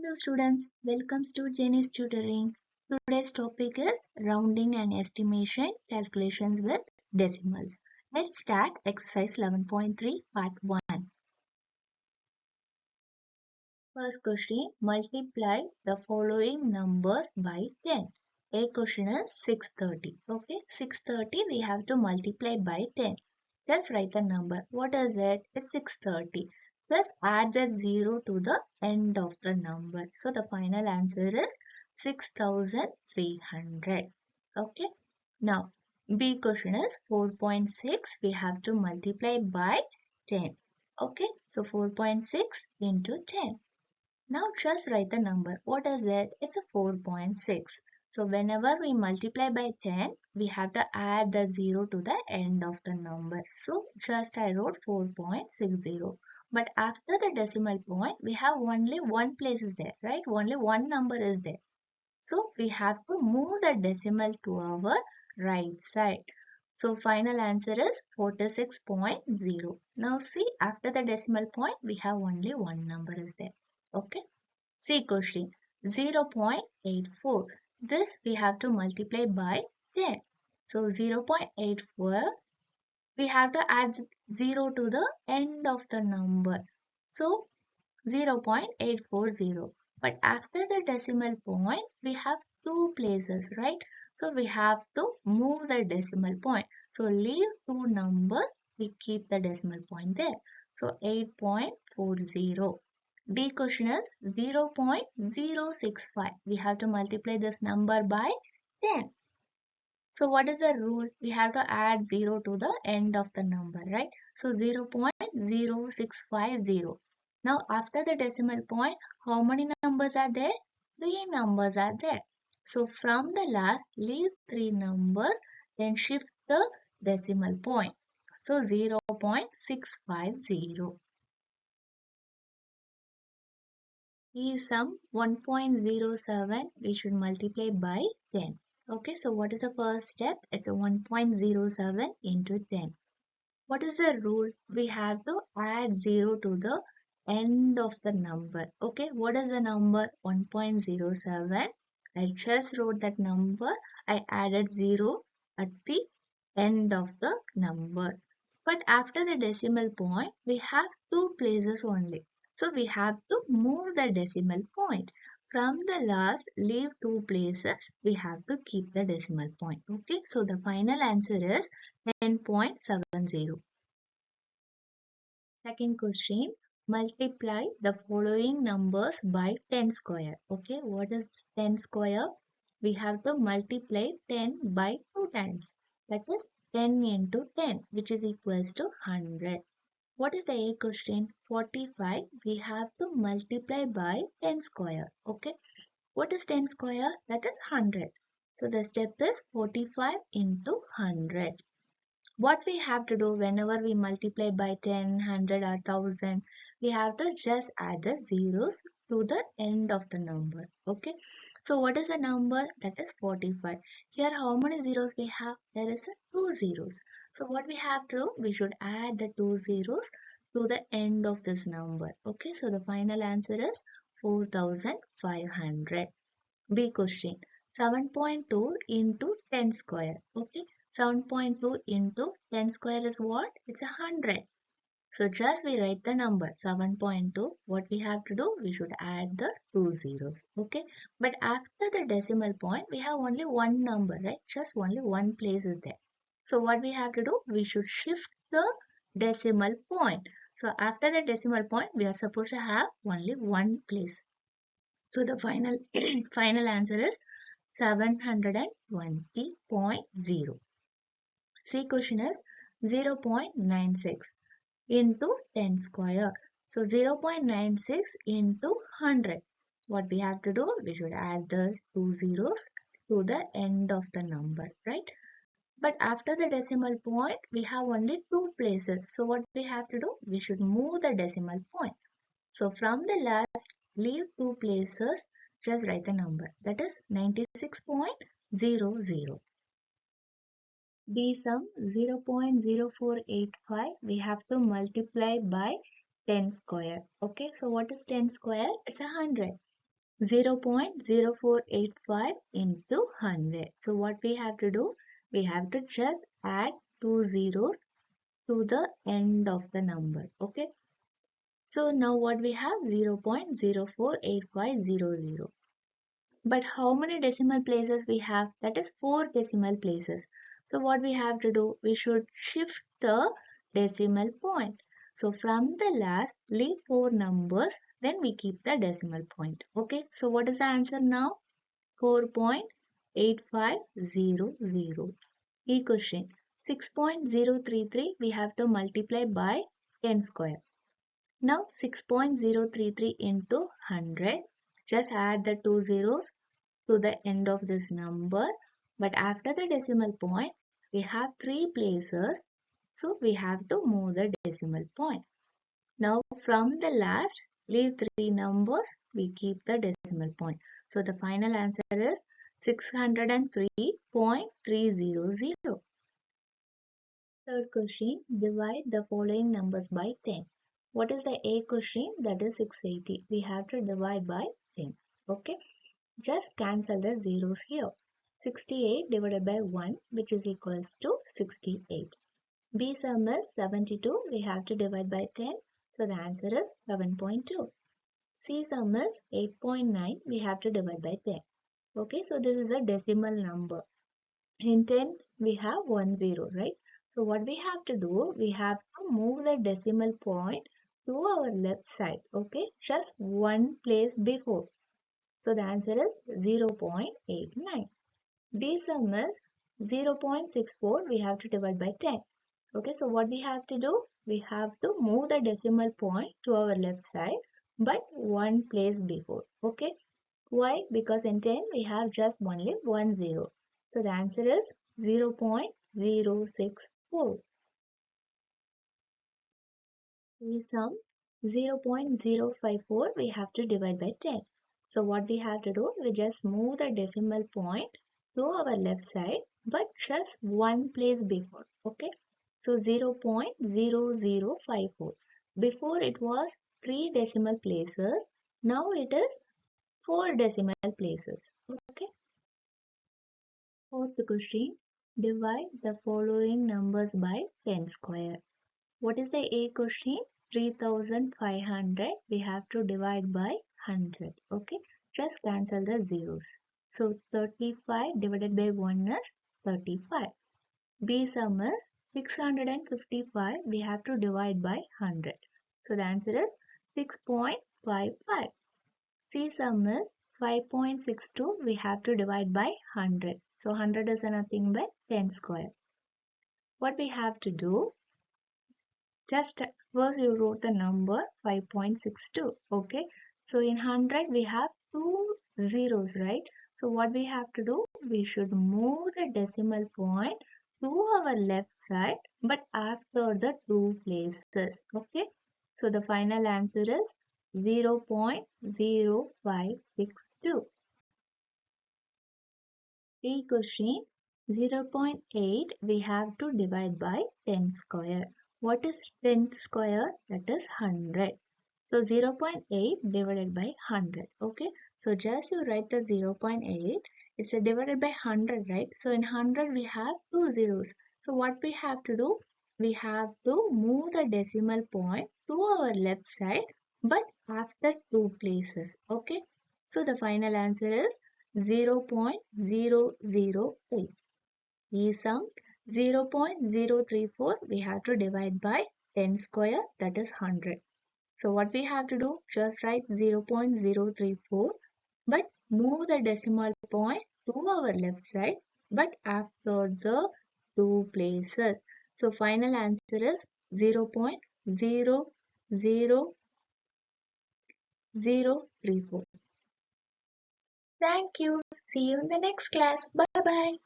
Hello students, welcome to Jenny's tutoring. Today's topic is rounding and estimation calculations with decimals. Let's start exercise 11.3 part 1. First question, multiply the following numbers by 10. A question is 630. Okay, 630 we have to multiply by 10. Just write the number. What is it? It's 630. Just add the 0 to the end of the number. So the final answer is 6300. Okay. Now, B question is 4.6. We have to multiply by 10. Okay. So 4.6 into 10. Now just write the number. What is it? It's a 4.6. So whenever we multiply by 10, we have to add the 0 to the end of the number. So just I wrote 4.60. But after the decimal point, we have only one place is there, right? Only one number is there. So we have to move the decimal to our right side. So final answer is 46.0. Now see, after the decimal point, we have only one number is there. Okay. C question 0.84. This we have to multiply by 10. So 0.84, we have to add 0 to the end of the number. So 0.840. But after the decimal point, we have two places, right? So we have to move the decimal point. So leave two numbers, we keep the decimal point there. So 8.40. D question is 0.065. We have to multiply this number by 10. So what is the rule? We have to add 0 to the end of the number, right? So 0.0650. Now after the decimal point, how many numbers are there? 3 numbers are there. So from the last, leave 3 numbers, then shift the decimal point. So 0.650. Is sum 1.07, we should multiply by 10. Okay, so what is the first step? It's a 1.07 into 10. What is the rule? We have to add 0 to the end of the number. Okay, what is the number? 1.07. I just wrote that number. I added 0 at the end of the number. But after the decimal point, we have two places only. So we have to move the decimal point. From the last, leave two places. We have to keep the decimal point. Okay, so the final answer is 10.70. Second question, multiply the following numbers by 10 square. Okay, what is 10 square? We have to multiply 10 by 2 times. That is 10 into 10, which is equals to 100. What is the A question? 45. We have to multiply by 10 square. Okay, what is 10 square? That is 100. So the step is 45 into 100. What we have to do whenever we multiply by 10, 100 or 1000, we have to just add the zeros to the end of the number. Okay. So what is the number? That is 45. Here how many zeros we have? There is a 2 zeros. So what we have to do? We should add the 2 zeros to the end of this number. Okay. So the final answer is 4500. B question. 7.2 into 10 square. Okay. 7.2 into 10 square is what? It's 100. So just we write the number 7.2. What we have to do? We should add the two zeros. Okay. But after the decimal point, we have only one number, right? Just only one place is there. So what we have to do? We should shift the decimal point. So after the decimal point, we are supposed to have only one place. So the final final answer is 720.0. C question is 0.96 into 10 square. So 0.96 into 100. What we have to do? We should add the two zeros to the end of the number, right? But after the decimal point, we have only two places. So what we have to do? We should move the decimal point. So from the last, leave two places, just write the number. That is 96.00. D sum 0.0485. We have to multiply by 10 square. Okay, so what is 10 square? It's 100. 0.0485 into 100. So what we have to do? We have to just add two zeros to the end of the number. Okay. So now what we have? 0.048500. But how many decimal places we have? That is 4 decimal places. So what we have to do? We should shift the decimal point. So from the last, leave 4 numbers, then we keep the decimal point. Okay, so what is the answer now? 4.8500. E question. 6.033 we have to multiply by 10 square. Now 6.033 into 100. Just add the two zeros to the end of this number, but after the decimal point we have 3 places, so we have to move the decimal point. Now from the last, leave 3 numbers, we keep the decimal point. So the final answer is 603.300. Third question, divide the following numbers by 10. What is the A question? That is 680. We have to divide by 10. Okay. Just cancel the zeros here. 68 divided by 1, which is equals to 68. B sum is 72. We have to divide by 10. So the answer is 7.2. C sum is 8.9. We have to divide by 10. Okay, so this is a decimal number. In 10, we have 1 0, right? So what we have to do, we have to move the decimal point to our left side. Okay, just one place before. So the answer is 0.89. D sum is 0.64. We have to divide by 10. Okay, so what we have to do? We have to move the decimal point to our left side, but one place before. Okay, why? Because in 10 we have just only 1 0. So the answer is 0.064. We sum 0.054, we have to divide by 10. So what we have to do, we just move the decimal point to our left side, but just one place before. Okay, so 0.0054. Before it was 3 decimal places, now it is 4 decimal places. Okay. Fourth question, divide the following numbers by 10 square. What is the A question? 3500. We have to divide by 100. Okay, just cancel the zeros. So 35 divided by 1 is 35. B sum is 655. We have to divide by 100. So the answer is 6.55. C sum is 5.62. We have to divide by 100. So 100 is nothing but 10 square. What we have to do? Just first you wrote the number 5.62. Okay. So in 100 we have two zeros, right? So what we have to do? We should move the decimal point to our left side, but after the two places. Okay. So the final answer is 0.0562. D question 0.8 we have to divide by 10 square. What is 10 square? That is 100. So 0.8 divided by 100. Okay. So just you write the 0.8. It's a divided by 100, right? So in 100 we have two zeros. So what we have to do? We have to move the decimal point to our left side, but after two places. Okay. So the final answer is 0.008. We sum 0.034. We have to divide by 10 square, that is 100. So what we have to do? Just write 0.034, but move the decimal point to our left side, but after the two places. So final answer is 0.00034. Thank you. See you in the next class. Bye bye.